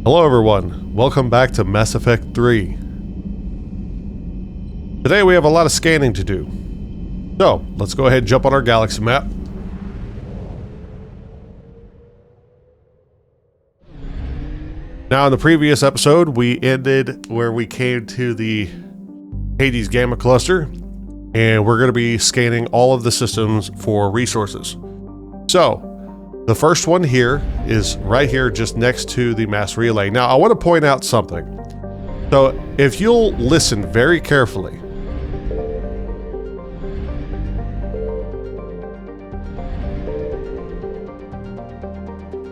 Hello everyone, welcome back to Mass Effect 3. Today we have a lot of scanning to do. So, let's go ahead and jump on our galaxy map. Now in the previous episode, we ended where we came to the Hades Gamma Cluster, and we're going to be scanning all of the systems for resources. So, the first one here is right here just next to the mass relay. Now, I want to point out something. So, if you'll listen very carefully,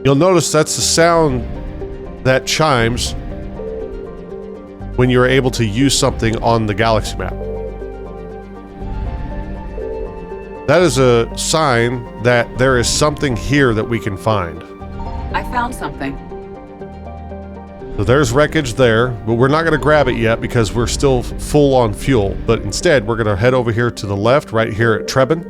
you'll notice that's the sound that chimes when you're able to use something on the galaxy map. That is a sign that there is something here that we can find. I found something. So there's wreckage there, but we're not going to grab it yet because we're still full on fuel. But instead, we're going to head over here to the left, right here at Trebin.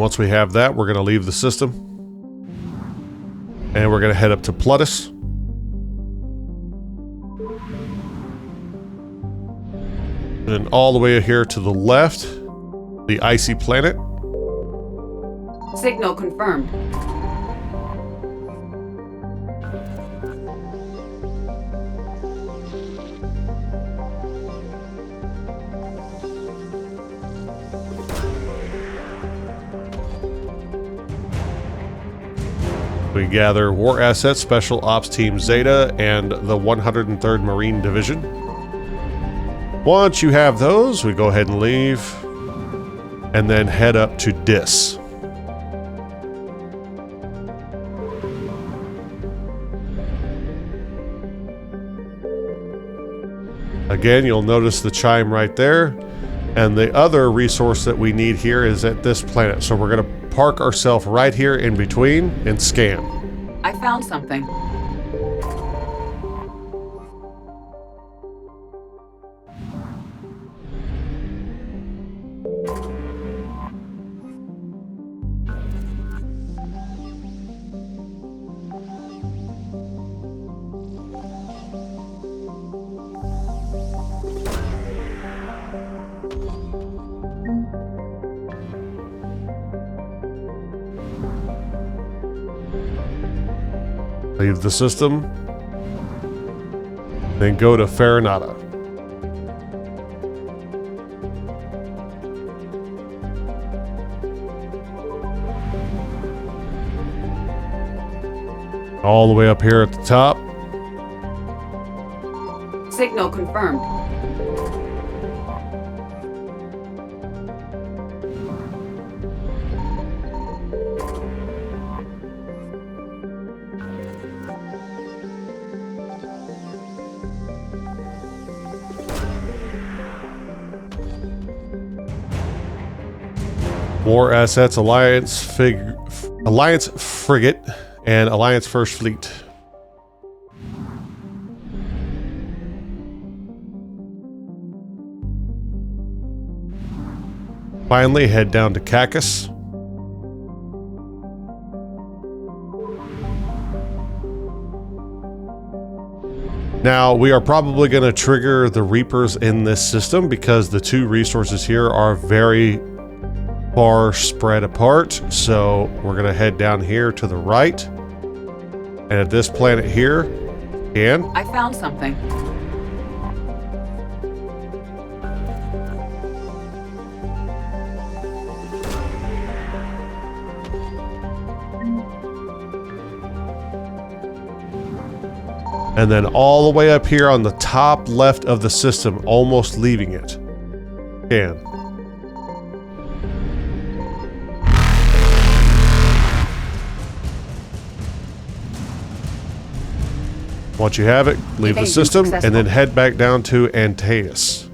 Once we have that, we're going to leave the system. And we're going to head up to Plutus. And then all the way here to the left, the icy planet. Signal confirmed. We gather war assets, Special Ops Team Zeta, and the 103rd Marine Division. Once you have those, we go ahead and leave, and then head up to Dis. Again, you'll notice the chime right there, and the other resource that we need here is at this planet, so we're going to park ourselves right here in between and scan. I found something. Leave the system, then go to Farinata. All the way up here at the top. Signal confirmed. War assets, Alliance Frigate, and Alliance First Fleet. Finally, head down to Cacus. Now, we are probably going to trigger the Reapers in this system because the two resources here are very far spread apart. So we're going to head down here to the right. And at this planet here, I found something. and then all the way up here on the top left of the system, almost leaving it. Scan. Once you have it, leave the system and then head back down to Antaeus.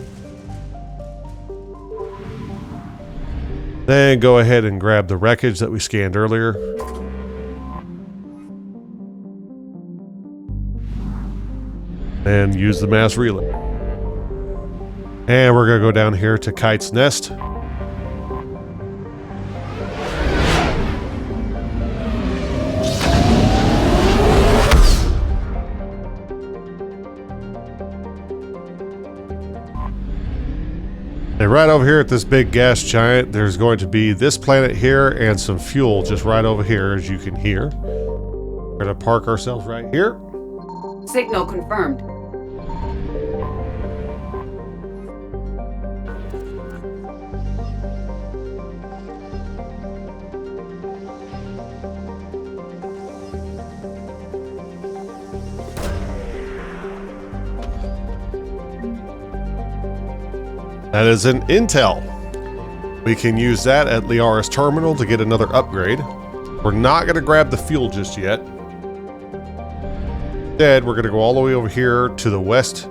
Then go ahead and grab the wreckage that we scanned earlier. and use the mass relay. And we're going to go down here to Kite's Nest. And right over here at this big gas giant, there's going to be this planet here and some fuel just right over here, as you can hear. We're going to park ourselves right here. Signal confirmed. That is an intel. We can use that at Liara's terminal to get another upgrade. We're not going to grab the fuel just yet. Instead, we're going to go all the way over here to the west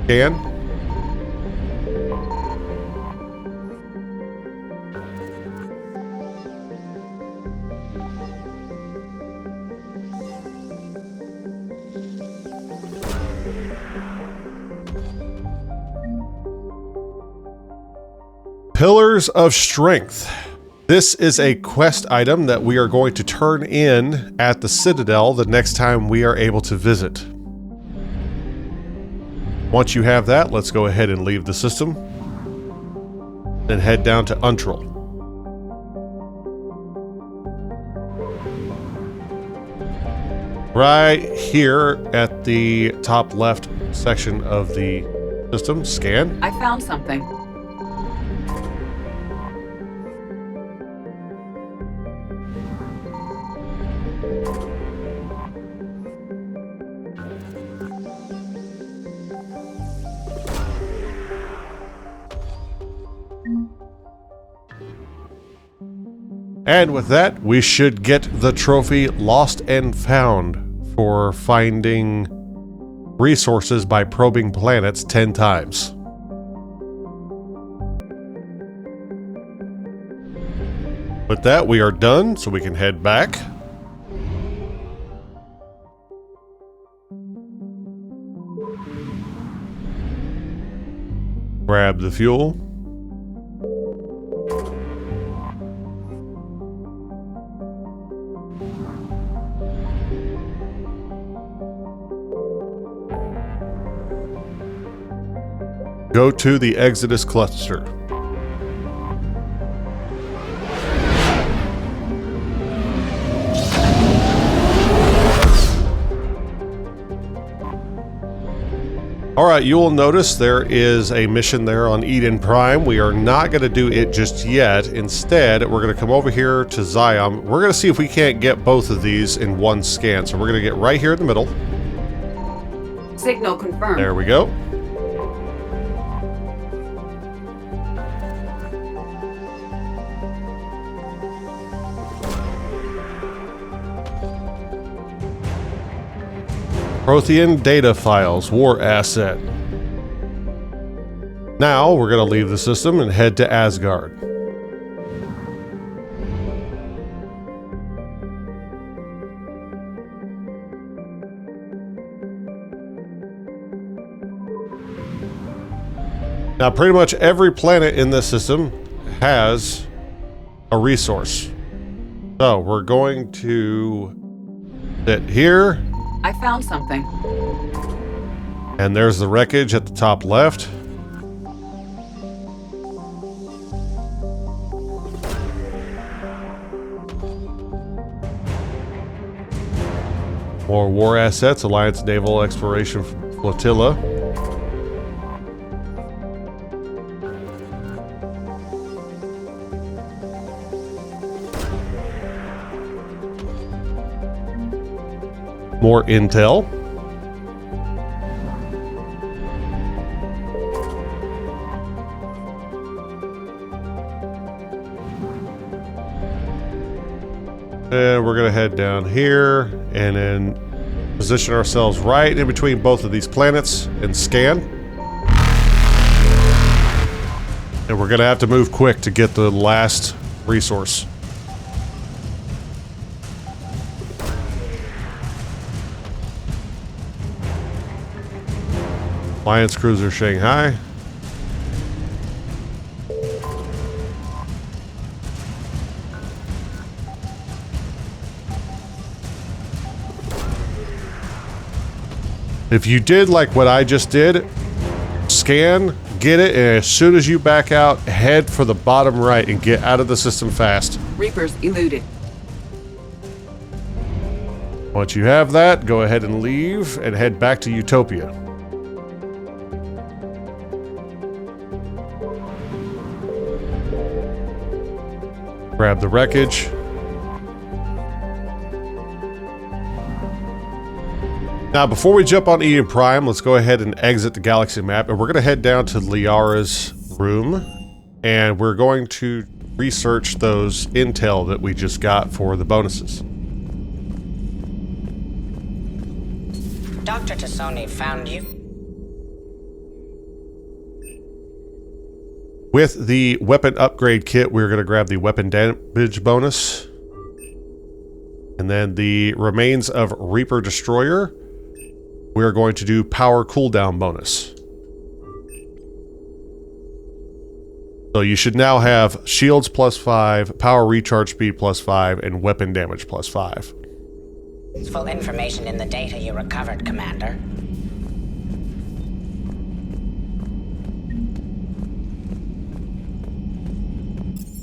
scan. Pillars of Strength. This is a quest item that we are going to turn in at the Citadel the next time we are able to visit. Once you have that, let's go ahead and leave the system. Then head down to Untitled. Right here at the top left section of the system, scan. I found something. And with that, we should get the trophy Lost and Found for finding resources by probing planets 10 times. With that, we are done, so we can head back. Grab the fuel. Go to the Exodus cluster. Alright, you will notice there is a mission there on Eden Prime. We are not going to do it just yet. Instead, we're going to come over here to Zion. We're going to see if we can't get both of these in one scan. So we're going to get right here in the middle. Signal confirmed. There we go. Prothean data files, war asset. Now we're going to leave the system and head to Asgard. Now pretty much every planet in this system has a resource. So we're going to sit here. I found something. And there's the wreckage at the top left. More war assets, Alliance Naval Exploration Flotilla. More intel. And we're going to head down here and then position ourselves right in between both of these planets and scan. And we're going to have to move quick to get the last resource. Alliance cruiser Shanghai. If you did like what I just did, scan, get it, and as soon as you back out, head for the bottom right and get out of the system fast. Reapers eluded. Once you have that, go ahead and leave and head back to Utopia. Grab the wreckage. Now, before we jump on Eden Prime, let's go ahead and exit the galaxy map, and we're going to head down to Liara's room, and we're going to research those intel that we just got for the bonuses. Dr. Tassoni found you. With the weapon upgrade kit, we're going to grab the weapon damage bonus, and then the remains of Reaper Destroyer. We're going to do power cooldown bonus. So you should now have shields +5, power recharge speed +5, and weapon damage +5. There's full information in the data you recovered, Commander.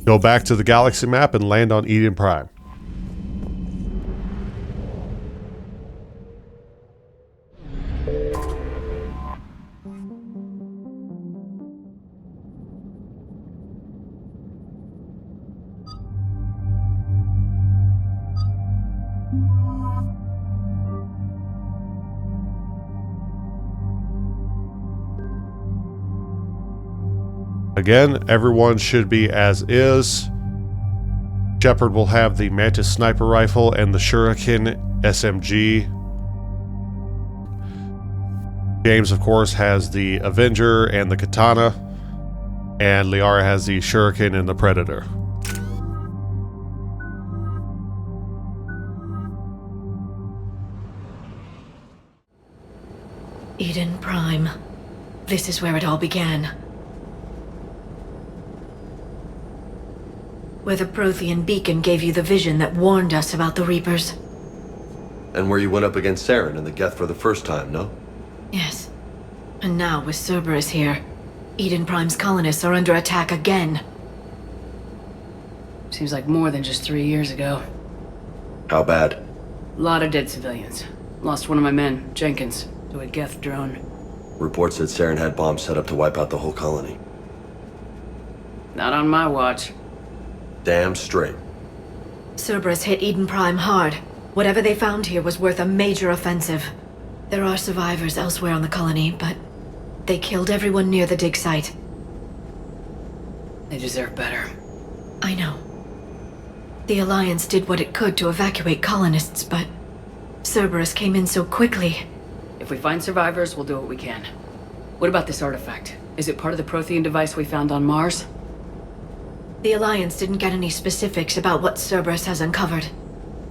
Go back to the galaxy map and land on Eden Prime. Again, everyone should be as is. Shepard will have the Mantis sniper rifle and the Shuriken SMG. James, of course, has the Avenger and the Katana. And Liara has the Shuriken and the Predator. Eden Prime. This is where it all began. Where the Prothean beacon gave you the vision that warned us about the Reapers. And where you went up against Saren and the Geth for the first time, no? Yes. And now with Cerberus here, Eden Prime's colonists are under attack again. Seems like more than just 3 years ago. How bad? A lot of dead civilians. Lost one of my men, Jenkins, to a Geth drone. Reports said Saren had bombs set up to wipe out the whole colony. Not on my watch. Damn straight. Cerberus hit Eden Prime hard. Whatever they found here was worth a major offensive. There are survivors elsewhere on the colony, but they killed everyone near the dig site. They deserve better. I know. The Alliance did what it could to evacuate colonists, but Cerberus came in so quickly. If we find survivors, we'll do what we can. What about this artifact? Is it part of the Prothean device we found on Mars? The Alliance didn't get any specifics about what Cerberus has uncovered.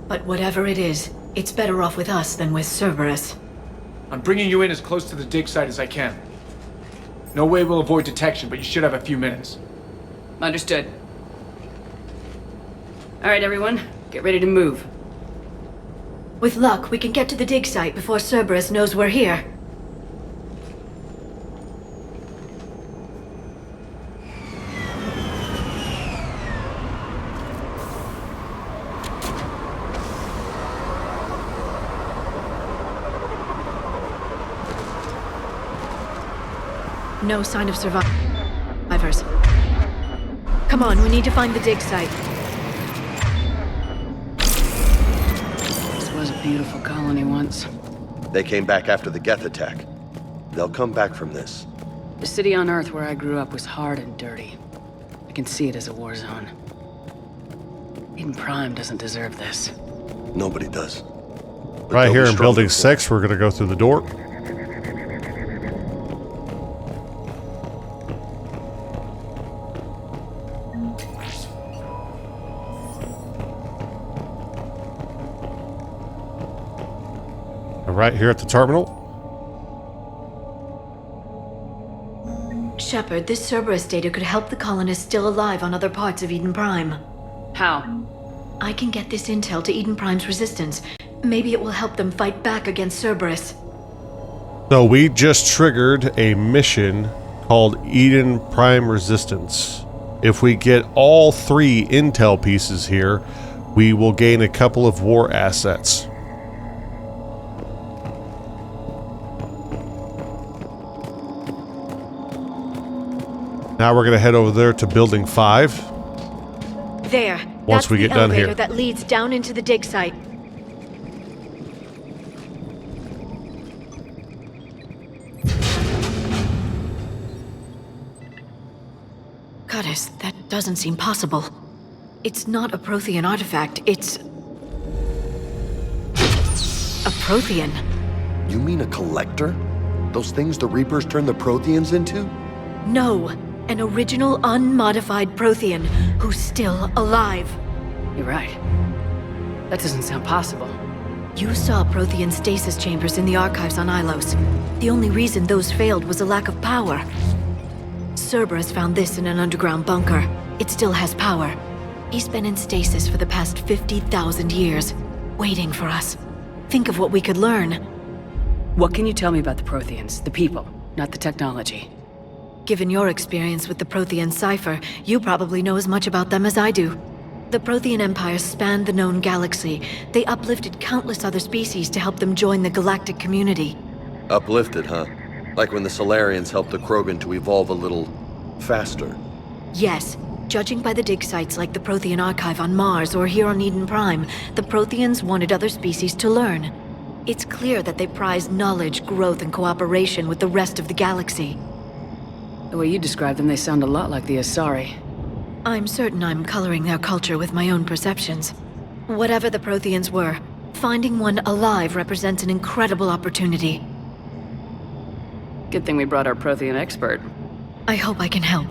But whatever it is, it's better off with us than with Cerberus. I'm bringing you in as close to the dig site as I can. No way we'll avoid detection, but you should have a few minutes. Understood. Alright, everyone. Get ready to move. With luck, we can get to the dig site before Cerberus knows we're here. No sign of survivors. Come on, we need to find the dig site. This was a beautiful colony once. They came back after the Geth attack. They'll come back from this. The city on Earth where I grew up was hard and dirty. I can see it as a war zone. Eden Prime doesn't deserve this. Nobody does. But Right they'll here be in stronger Building for it. 6, we're going to go through the door. Right here at the terminal. Shepard, this Cerberus data could help the colonists still alive on other parts of Eden Prime. How? I can get this intel to Eden Prime's resistance. Maybe it will help them fight back against Cerberus. So we just triggered a mission called Eden Prime Resistance. If we get all 3 intel pieces here, we will gain a couple of war assets. Now we're going to head over there to Building 5. There. Once That's we get the done elevator here. that leads down into the dig site. Goddess, that doesn't seem possible. It's not a Prothean artifact, it's... a Prothean. You mean a collector? Those things the Reapers turn the Protheans into? No, an original unmodified Prothean who's still alive. You're right. That doesn't sound possible. You saw Prothean stasis chambers in the archives on Ilos. The only reason those failed was a lack of power. Cerberus found this in an underground bunker. It still has power. He's been in stasis for the past 50,000 years, waiting for us. Think of what we could learn. What can you tell me about the Protheans? The people, not the technology. Given your experience with the Prothean cipher, you probably know as much about them as I do. The Prothean Empire spanned the known galaxy. They uplifted countless other species to help them join the galactic community. Uplifted, huh? Like when the Solarians helped the Krogan to evolve a little faster. Yes. Judging by the dig sites like the Prothean Archive on Mars or here on Eden Prime, the Protheans wanted other species to learn. It's clear that they prize knowledge, growth, and cooperation with the rest of the galaxy. The way you describe them, they sound a lot like the Asari. I'm certain I'm coloring their culture with my own perceptions. Whatever the Protheans were, finding one alive represents an incredible opportunity. Good thing we brought our Prothean expert. I hope I can help.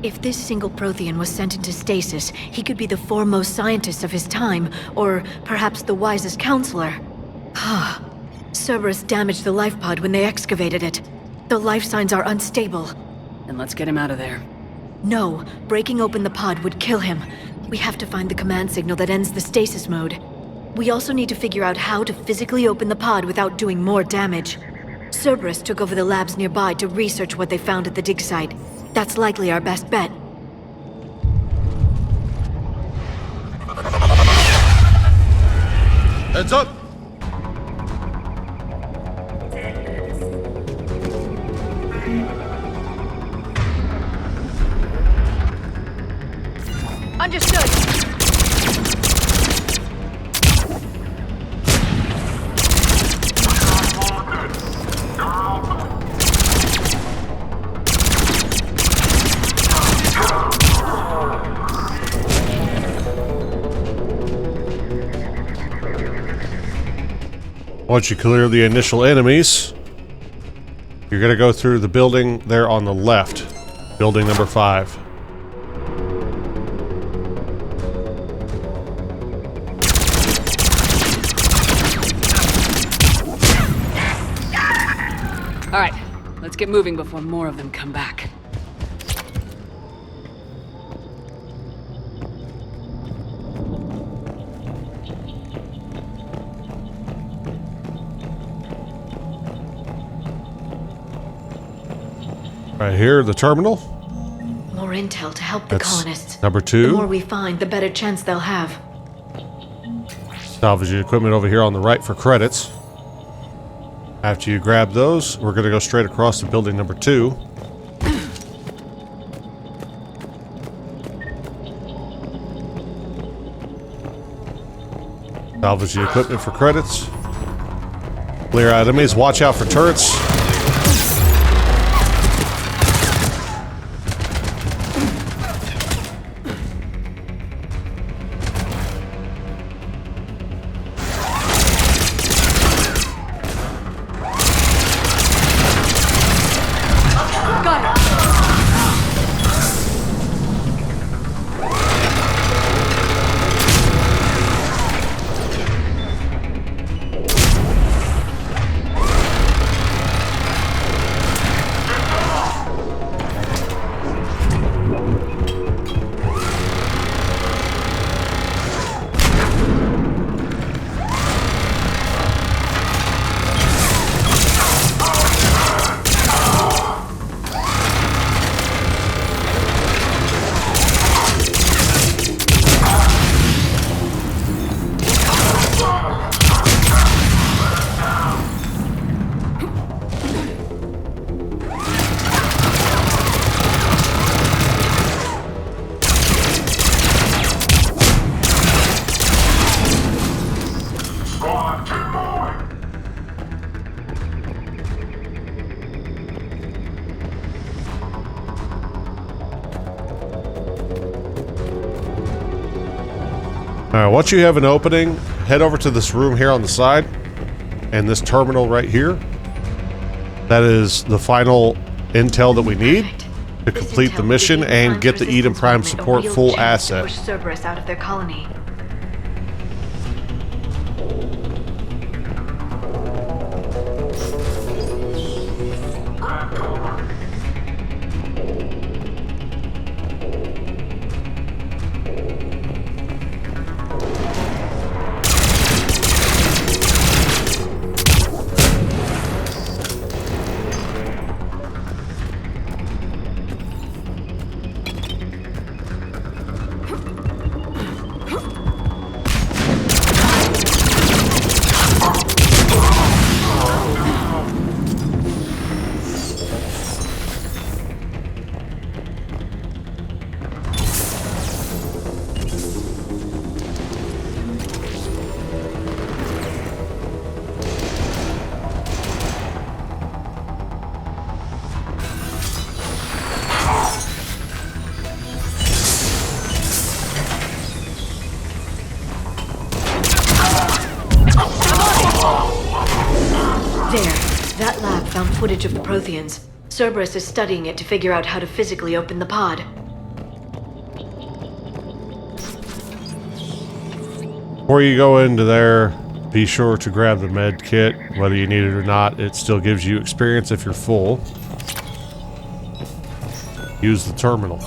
If this single Prothean was sent into stasis, he could be the foremost scientist of his time, or perhaps the wisest counselor. Cerberus damaged the life pod when they excavated it. The life signs are unstable. Then let's get him out of there. No, breaking open the pod would kill him. We have to find the command signal that ends the stasis mode. We also need to figure out how to physically open the pod without doing more damage. Cerberus took over the labs nearby to research what they found at the dig site. That's likely our best bet. Heads up! Understood. Once you clear the initial enemies, you're going to go through the building there on the left. Building number 5. All right, let's get moving before more of them come back. Right here, the terminal. More intel to help the That's colonists. number 2. The more we find, the better chance they'll have. Salvage equipment over here on the right for credits. After you grab those, we're going to go straight across to building number 2. Salvage the equipment for credits. Clear out enemies. Watch out for turrets. Alright, once you have an opening, head over to this room here on the side and this terminal right here. That is the final intel that we need to complete the mission and get the Eden Prime support full asset. Push Cerberus out of their colony. That lab found footage of the Protheans. Cerberus is studying it to figure out how to physically open the pod. Before you go into there, be sure to grab the med kit. Whether you need it or not, it still gives you experience if you're full. Use the terminal.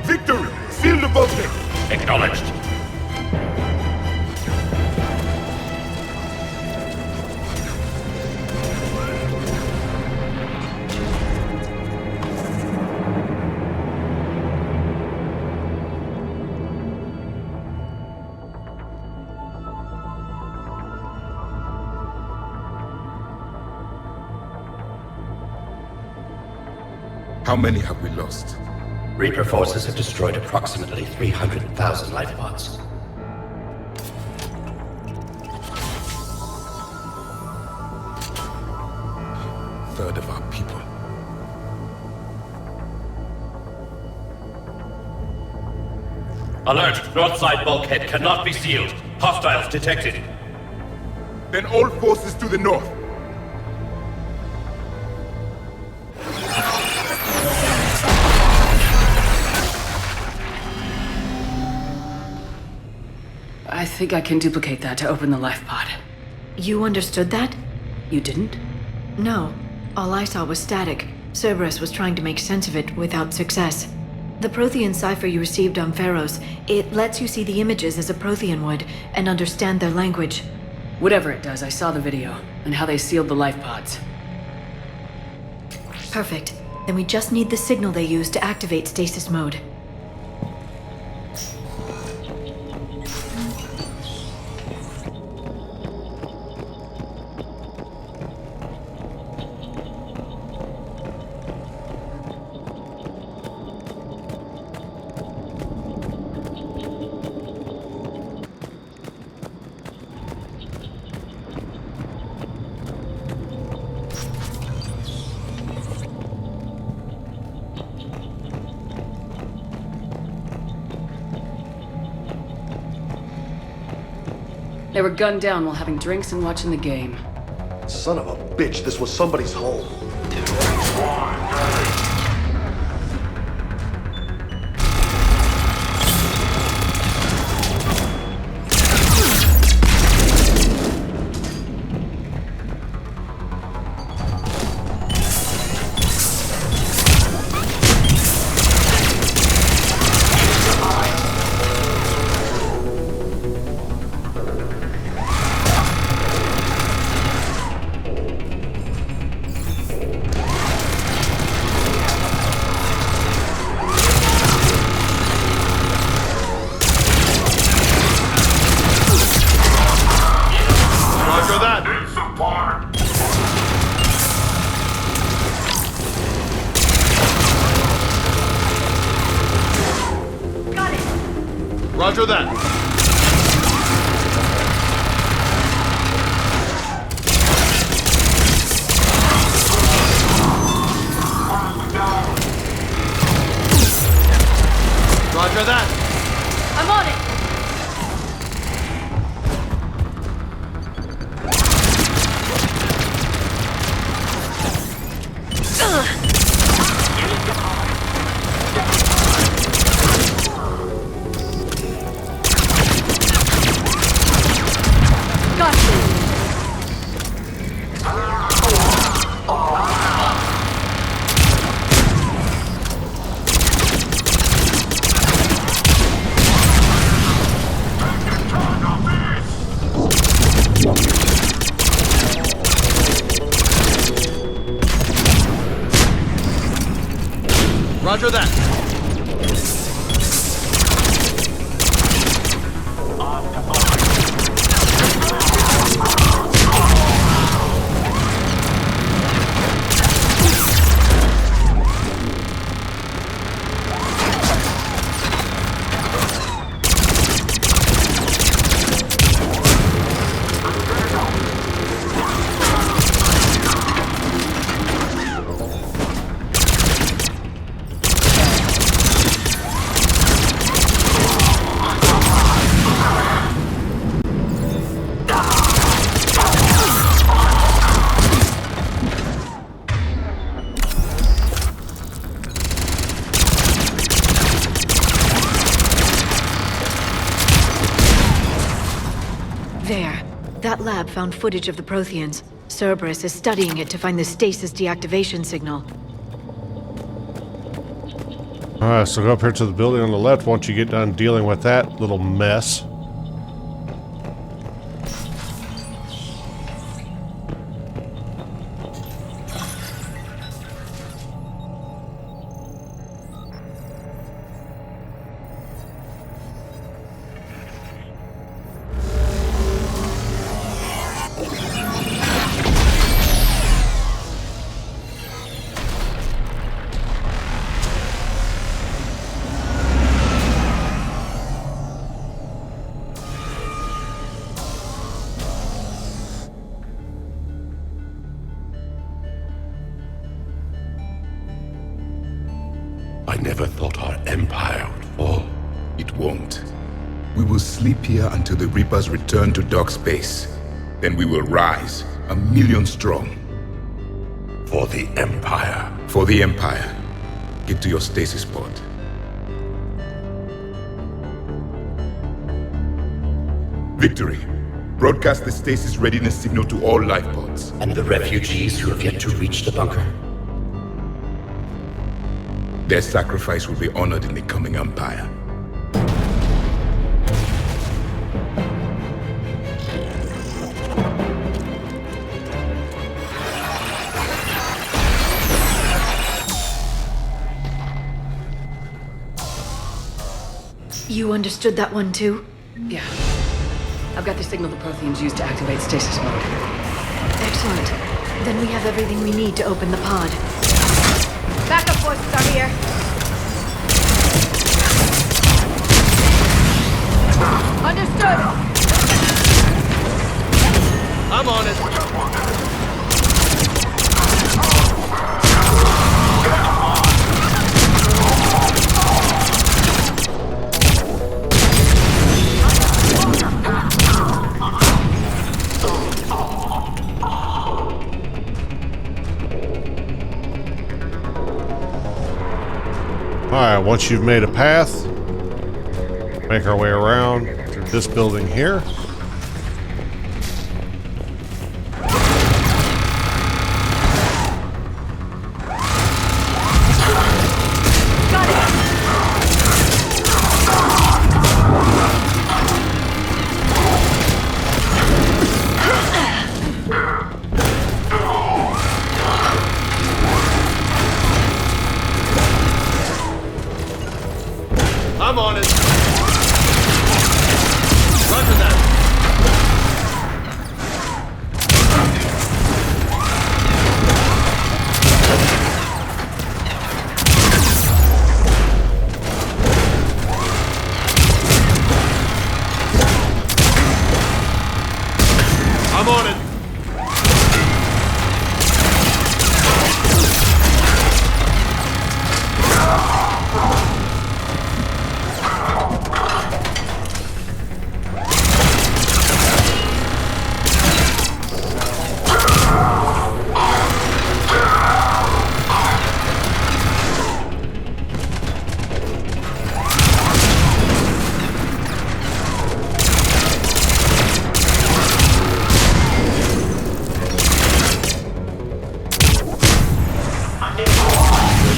Victory! Seal the bulkhead! Acknowledged. How many have we lost? Reaper forces have destroyed approximately 300,000 life pods. Third of our people. Alert! North side bulkhead cannot be sealed. Hostiles detected. Then all forces to the north. I think I can duplicate that to open the life pod. You understood that? You didn't? No. All I saw was static. Cerberus was trying to make sense of it without success. The Prothean cipher you received on Pharaohs, it lets you see the images as a Prothean would, and understand their language. Whatever it does, I saw the video, and how they sealed the life pods. Perfect. Then we just need the signal they used to activate stasis mode. They were gunned down while having drinks and watching the game. Son of a bitch, this was somebody's home. Roger that. Roger that. I'm on it! Roger that. There. That lab found footage of the Protheans. Cerberus is studying it to find the stasis deactivation signal. Alright, so go up here to the building on the left once you get done dealing with that little mess. I never thought our empire would fall. It won't. We will sleep here until the Reapers return to dark space. Then we will rise, 1,000,000 strong. For the Empire. For the Empire. Get to your stasis pod. Victory. Broadcast the stasis readiness signal to all life pods. And the refugees who have yet to reach the bunker. Their sacrifice will be honored in the coming Empire. You understood that one too? Yeah. I've got the signal the Protheans use to activate stasis mode. Excellent. Then we have everything we need to open the pod. Backup forces are here. Understood. I'm on it. Alright, once you've made a path, make our way around to this building here. I'm on it. Roger that.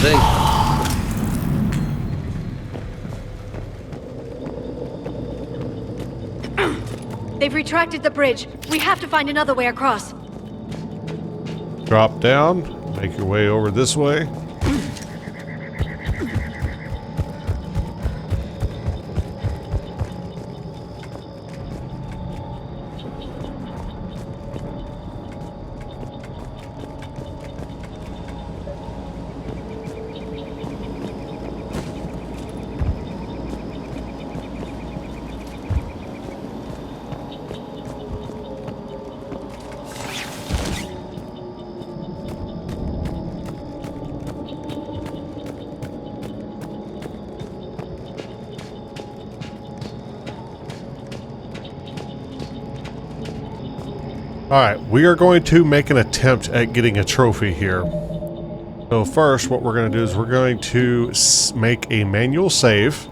thing. They've retracted the bridge. We have to find another way across. Drop down. Make your way over this way. Alright, we are going to make an attempt at getting a trophy here. So first, what we're going to do is we're going to make a manual save.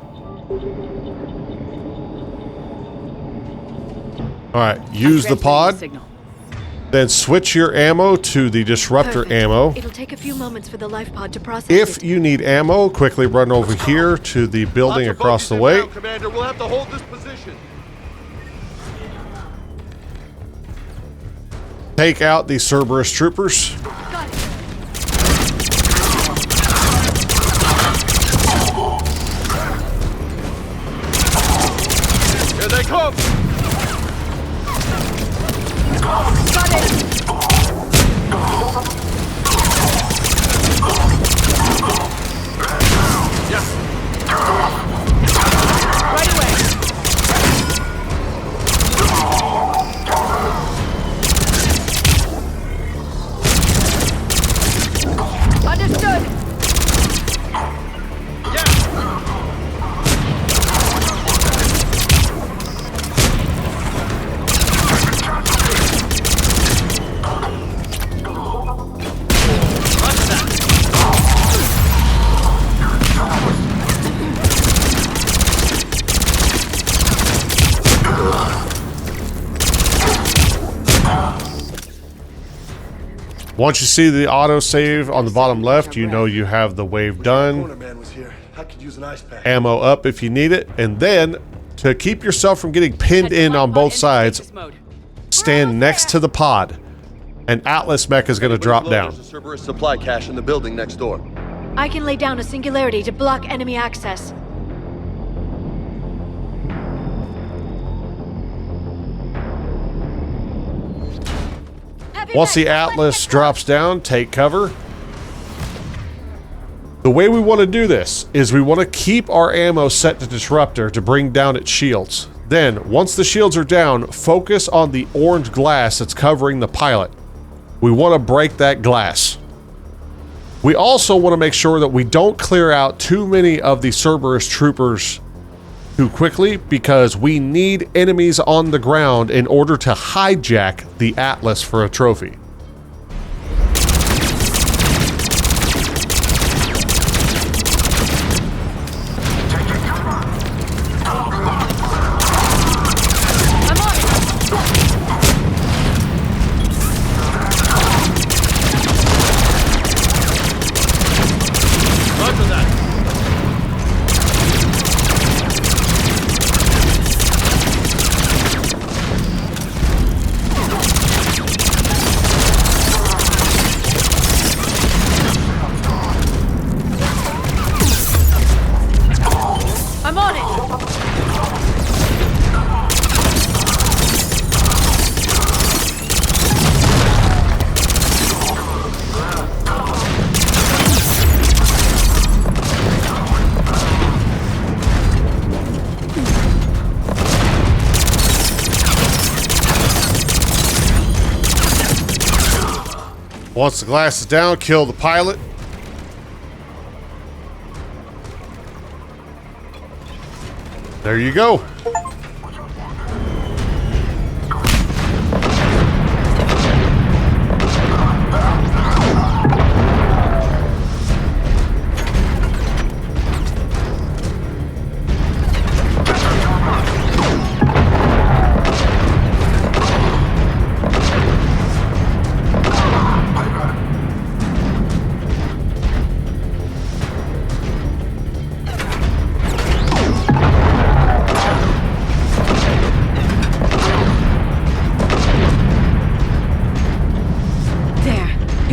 Alright, use the pod. Then switch your ammo to the disruptor Perfect. ammo. It'll take a few moments for the life pod to process If it. you need ammo, quickly run over here to the building across the way. Commander, we'll have to hold this position. Take out the Cerberus troopers. Got it. Here they come. Got it. Right away. Understood. Once you see the autosave on the bottom left, you know you have the wave done. Man was here. I could use an ice pack. Ammo up if you need it. And then, to keep yourself from getting pinned in on both sides, stand next to the pod. An Atlas mech is going to drop down. There's a Cerberus supply cache in the building next door. I can lay down a singularity to block enemy access. Once the Atlas drops down, take cover. The way we want to do this is we want to keep our ammo set to disruptor to bring down its shields. Then, once the shields are down, focus on the orange glass that's covering the pilot. We want to break that glass. We also want to make sure that we don't clear out too many of the Cerberus troopers too quickly, because we need enemies on the ground in order to hijack the Atlas for a trophy. Once the glass is down, kill the pilot. There you go.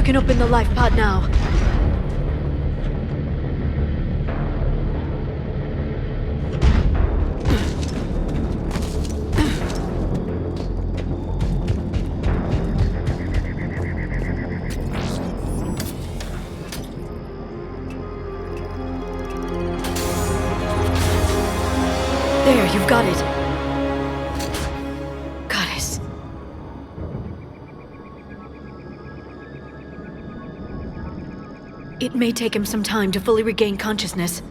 can open the life pod now. There, you've got it. Goddess. It may take him some time to fully regain consciousness.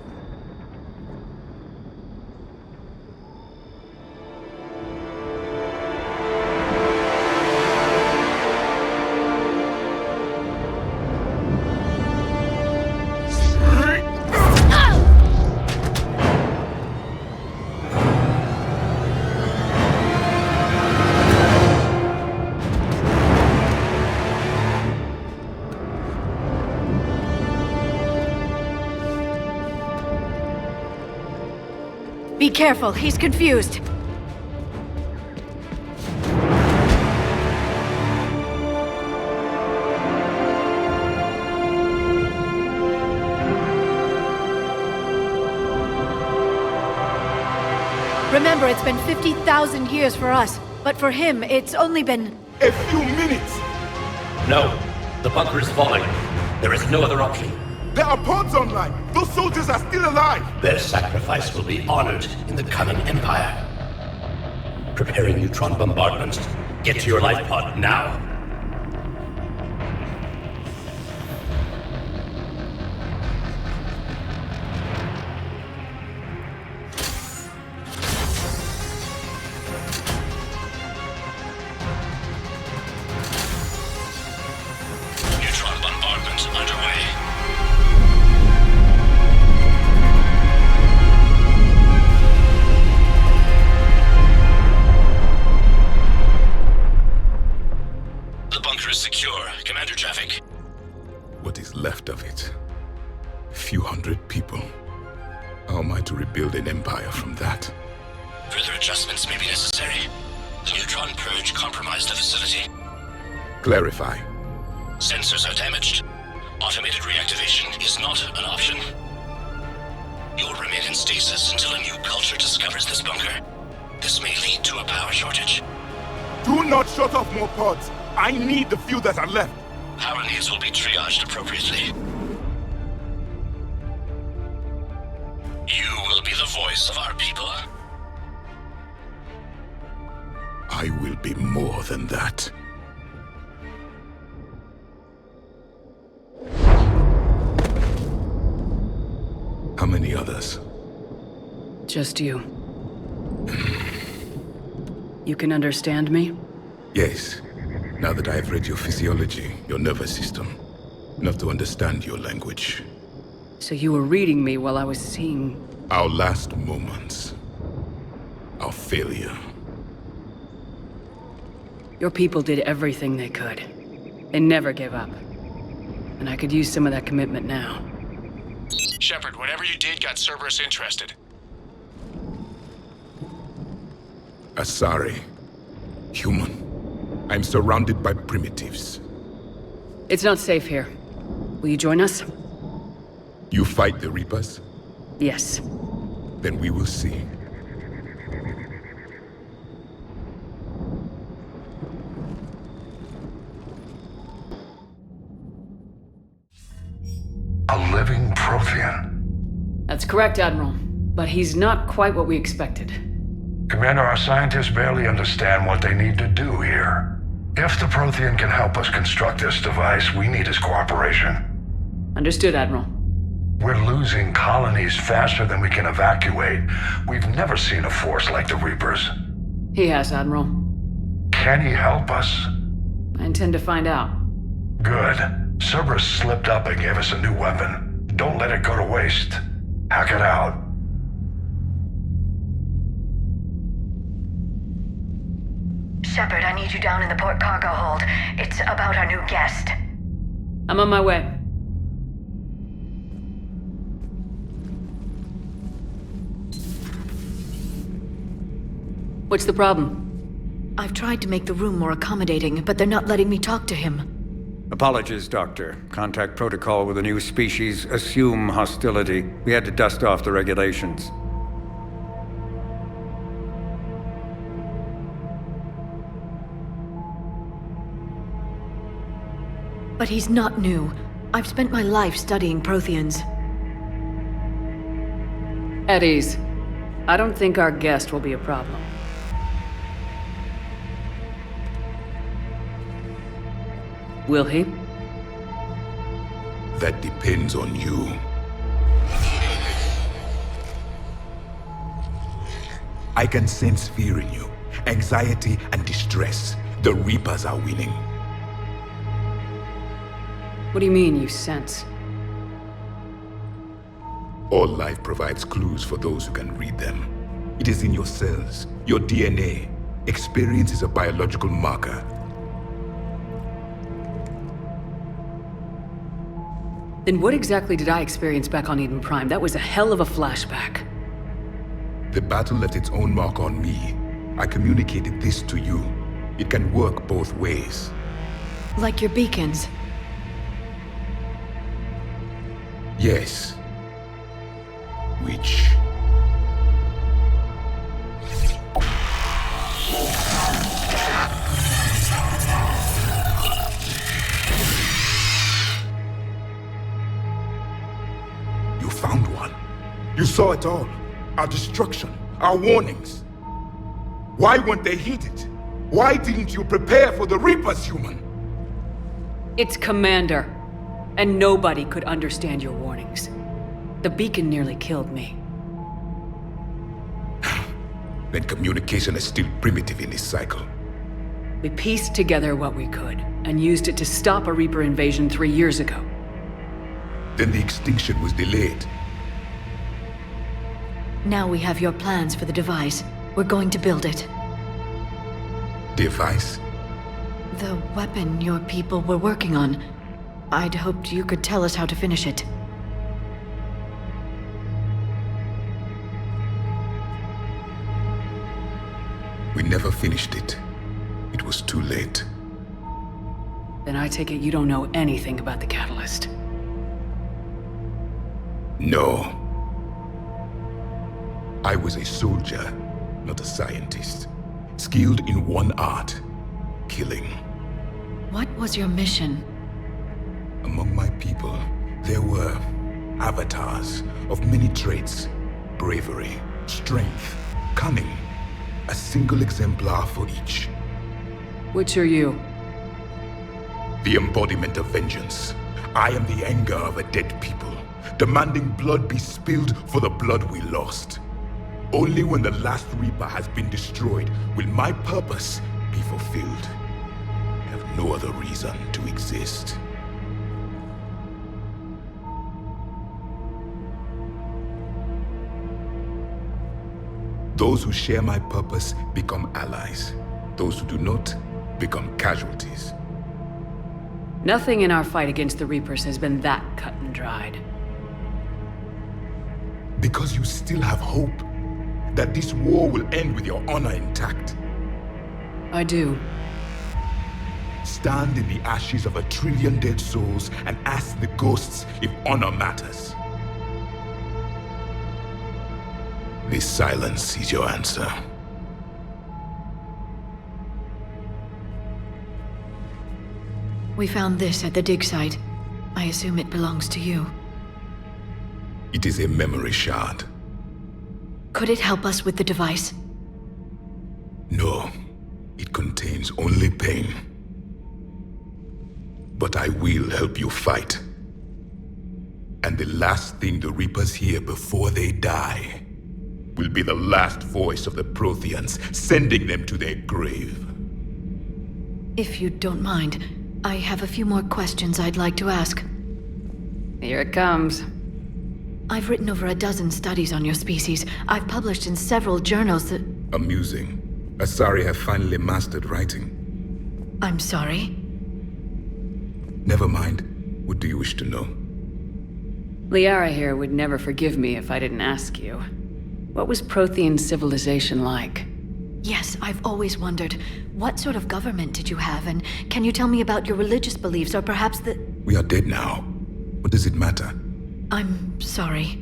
Be careful, he's confused. Remember, it's been 50,000 years for us, but for him, it's only been... A few minutes! No. The bunker is falling. There is no other option. There are pods online! Those soldiers are still alive! Their sacrifice will be honored in the coming Empire. Preparing neutron bombardment. Get to your life pod now. Neutron bombardment underway. Secure. Commander Traffic. What is left of it? A few hundred people. How am I to rebuild an empire from that? Further adjustments may be necessary. The neutron purge compromised the facility. Clarify. Sensors are damaged. Automated reactivation is not an option. You'll remain in stasis until a new culture discovers this bunker. This may lead to a power shortage. Do not shut off more pods! I need the few that are left! Power needs will be triaged appropriately. You will be the voice of our people. I will be more than that. How many others? Just you. You can understand me? Yes. Now that I have read your physiology, your nervous system, enough to understand your language. So you were reading me while I was seeing... Our last moments. Our failure. Your people did everything they could. They never gave up. And I could use some of that commitment now. Shepard, whatever you did got Cerberus interested. Asari. Human. I'm surrounded by primitives. It's not safe here. Will you join us? You fight the Reapers? Yes. Then we will see. A living Prothean. That's correct, Admiral. But he's not quite what we expected. Commander, our scientists barely understand what they need to do here. If the Prothean can help us construct this device, we need his cooperation. Understood, Admiral. We're losing colonies faster than we can evacuate. We've never seen a force like the Reapers. He has, Admiral. Can he help us? I intend to find out. Good. Cerberus slipped up and gave us a new weapon. Don't let it go to waste. Hack it out. Shepard, I need you down in the port cargo hold. It's about our new guest. I'm on my way. What's the problem? I've tried to make the room more accommodating, but they're not letting me talk to him. Apologies, Doctor. Contact protocol with a new species. Assume hostility. We had to dust off the regulations. But he's not new. I've spent my life studying Protheans. At ease. I don't think our guest will be a problem. Will he? That depends on you. I can sense fear in you, anxiety and distress. The Reapers are winning. What do you mean, you sense? All life provides clues for those who can read them. It is in your cells, your DNA. Experience is a biological marker. Then what exactly did I experience back on Eden Prime? That was a hell of a flashback. The battle left its own mark on me. I communicated this to you. It can work both ways. Like your beacons. Yes. Which... You found one. You saw it all. Our destruction, our warnings. Why weren't they heeded? Why didn't you prepare for the Reapers, human? It's Commander. And nobody could understand your warnings. The beacon nearly killed me. Then communication is still primitive in this cycle. We pieced together what we could, and used it to stop a Reaper invasion 3 years ago. Then the extinction was delayed. Now we have your plans for the device. We're going to build it. Device? The weapon your people were working on. I'd hoped you could tell us how to finish it. We never finished it. It was too late. Then I take it you don't know anything about the catalyst. No. I was a soldier, not a scientist. Skilled in one art: killing. What was your mission? Among my people, there were avatars of many traits. Bravery, strength, cunning. A single exemplar for each. Which are you? The embodiment of vengeance. I am the anger of a dead people, demanding blood be spilled for the blood we lost. Only when the last Reaper has been destroyed will my purpose be fulfilled. I have no other reason to exist. Those who share my purpose become allies. Those who do not become casualties. Nothing in our fight against the Reapers has been that cut and dried. Because you still have hope that this war will end with your honor intact. I do. Stand in the ashes of 1 trillion dead souls and ask the ghosts if honor matters. This silence is your answer. We found this at the dig site. I assume it belongs to you. It is a memory shard. Could it help us with the device? No, it contains only pain. But I will help you fight. And the last thing the Reapers hear before they die will be the last voice of the Protheans, sending them to their grave. If you don't mind, I have a few more questions I'd like to ask. Here it comes. I've written over a dozen studies on your species. I've published in several journals that... Amusing. Asari have finally mastered writing. I'm sorry? Never mind. What do you wish to know? Liara here would never forgive me if I didn't ask you. What was Prothean civilization like? Yes, I've always wondered, what sort of government did you have, and can you tell me about your religious beliefs, or perhaps the... We are dead now. What does it matter? I'm sorry.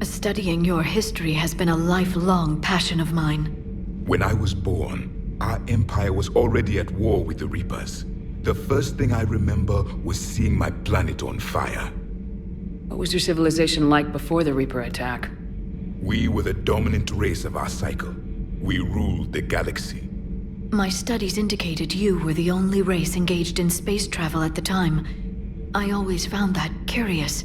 Studying your history has been a lifelong passion of mine. When I was born, our empire was already at war with the Reapers. The first thing I remember was seeing my planet on fire. What was your civilization like before the Reaper attack? We were the dominant race of our cycle. We ruled the galaxy. My studies indicated you were the only race engaged in space travel at the time. I always found that curious.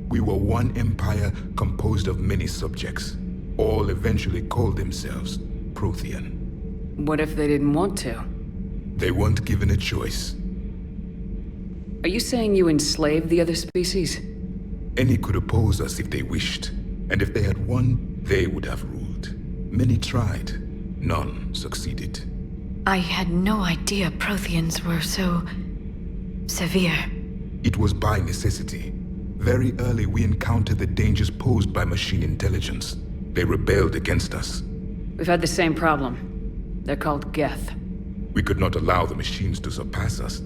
We were one empire composed of many subjects. All eventually called themselves Prothean. What if they didn't want to? They weren't given a choice. Are you saying you enslaved the other species? Any could oppose us if they wished. And if they had won, they would have ruled. Many tried. None succeeded. I had no idea Protheans were so... severe. It was by necessity. Very early we encountered the dangers posed by machine intelligence. They rebelled against us. We've had the same problem. They're called Geth. We could not allow the machines to surpass us.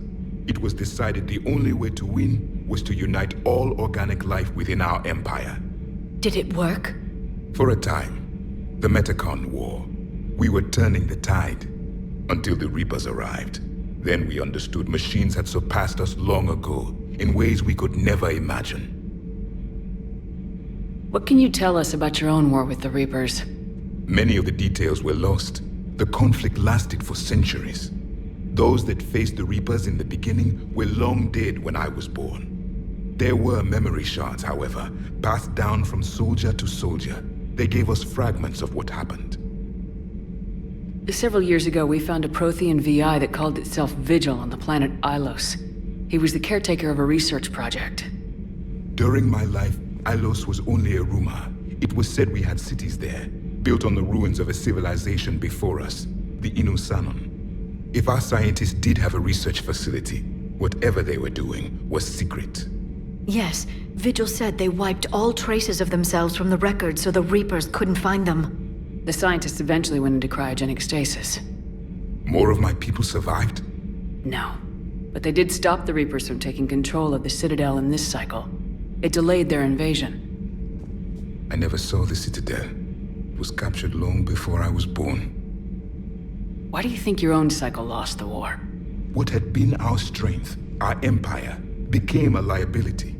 It was decided the only way to win was to unite all organic life within our empire. Did it work? For a time. The Metacon War. We were turning the tide. Until the Reapers arrived. Then we understood machines had surpassed us long ago, in ways we could never imagine. What can you tell us about your own war with the Reapers? Many of the details were lost. The conflict lasted for centuries. Those that faced the Reapers in the beginning were long dead when I was born. There were memory shards, however, passed down from soldier to soldier. They gave us fragments of what happened. Several years ago, we found a Prothean VI that called itself Vigil on the planet Ilos. He was the caretaker of a research project. During my life, Ilos was only a rumor. It was said we had cities there, built on the ruins of a civilization before us, the Inusanon. If our scientists did have a research facility, whatever they were doing was secret. Yes, Vigil said they wiped all traces of themselves from the records so the Reapers couldn't find them. The scientists eventually went into cryogenic stasis. More of my people survived? No. But they did stop the Reapers from taking control of the Citadel in this cycle. It delayed their invasion. I never saw the Citadel. It was captured long before I was born. Why do you think your own cycle lost the war? What had been our strength, our empire, became a liability.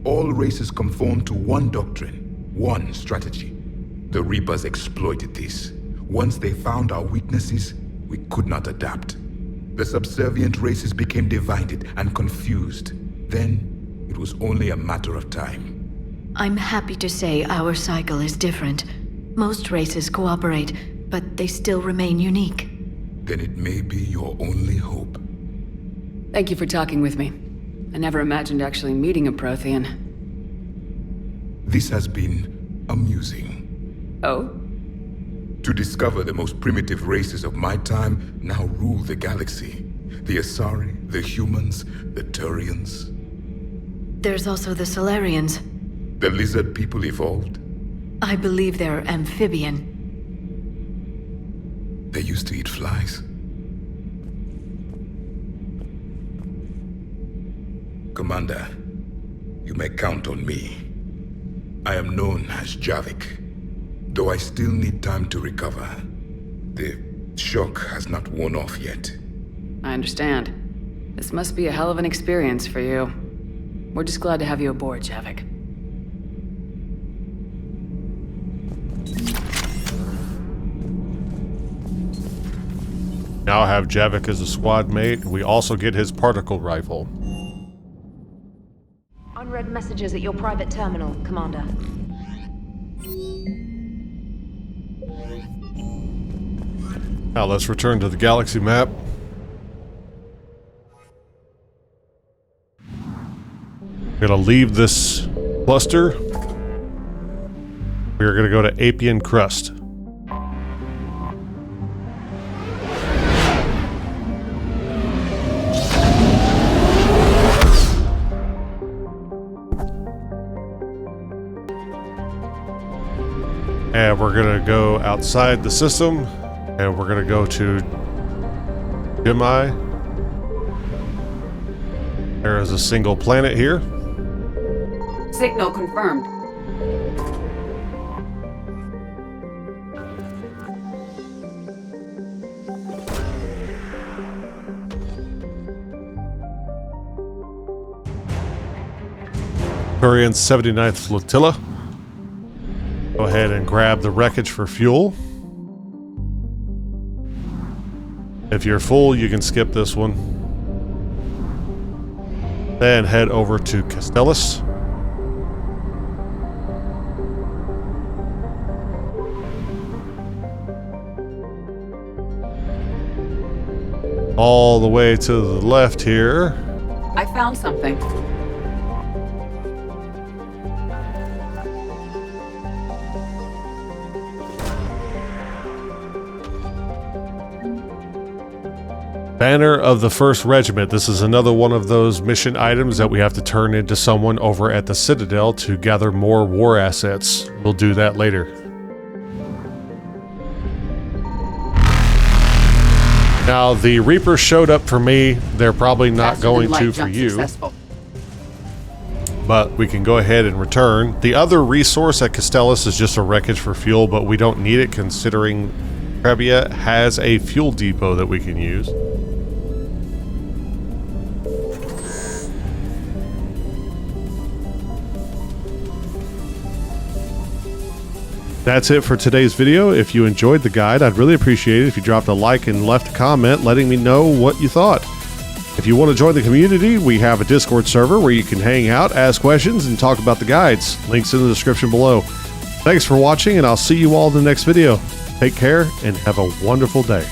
All races conformed to one doctrine, one strategy. The Reapers exploited this. Once they found our weaknesses, we could not adapt. The subservient races became divided and confused. Then, it was only a matter of time. I'm happy to say our cycle is different. Most races cooperate, but they still remain unique. Then it may be your only hope. Thank you for talking with me. I never imagined actually meeting a Prothean. This has been amusing. Oh? To discover the most primitive races of my time now rule the galaxy. The Asari, the humans, the Turians. There's also the Solarians. The lizard people evolved? I believe they're amphibian. They used to eat flies. Commander, you may count on me. I am known as Javik, though I still need time to recover. The shock has not worn off yet. I understand. This must be a hell of an experience for you. We're just glad to have you aboard, Javik. Now have Javik as a squad mate. We also get his particle rifle. Unread messages at your private terminal, Commander. Now let's return to the galaxy map. We're gonna leave this cluster. We're gonna go to Apian Crust. And we're gonna go outside the system And we're gonna go to Gemini. There is a single planet here. Signal confirmed. Turian's 79th Flotilla. Go ahead and grab the wreckage for fuel. If you're full, you can skip this one. Then head over to Castellus. All the way to the left here. I found something. Banner of the 1st Regiment. This is another one of those mission items that we have to turn into someone over at the Citadel to gather more war assets. We'll do that later. Now, the Reaper showed up for me. They're probably not going to for you. Successful. But we can go ahead and return. The other resource at Castellus is just a wreckage for fuel, but we don't need it considering Trebia has a fuel depot that we can use. That's it for today's video. If you enjoyed the guide, I'd really appreciate it if you dropped a like and left a comment letting me know what you thought. If you want to join the community, we have a Discord server where you can hang out, ask questions, and talk about the guides. Links in the description below. Thanks for watching, and I'll see you all in the next video. Take care and have a wonderful day.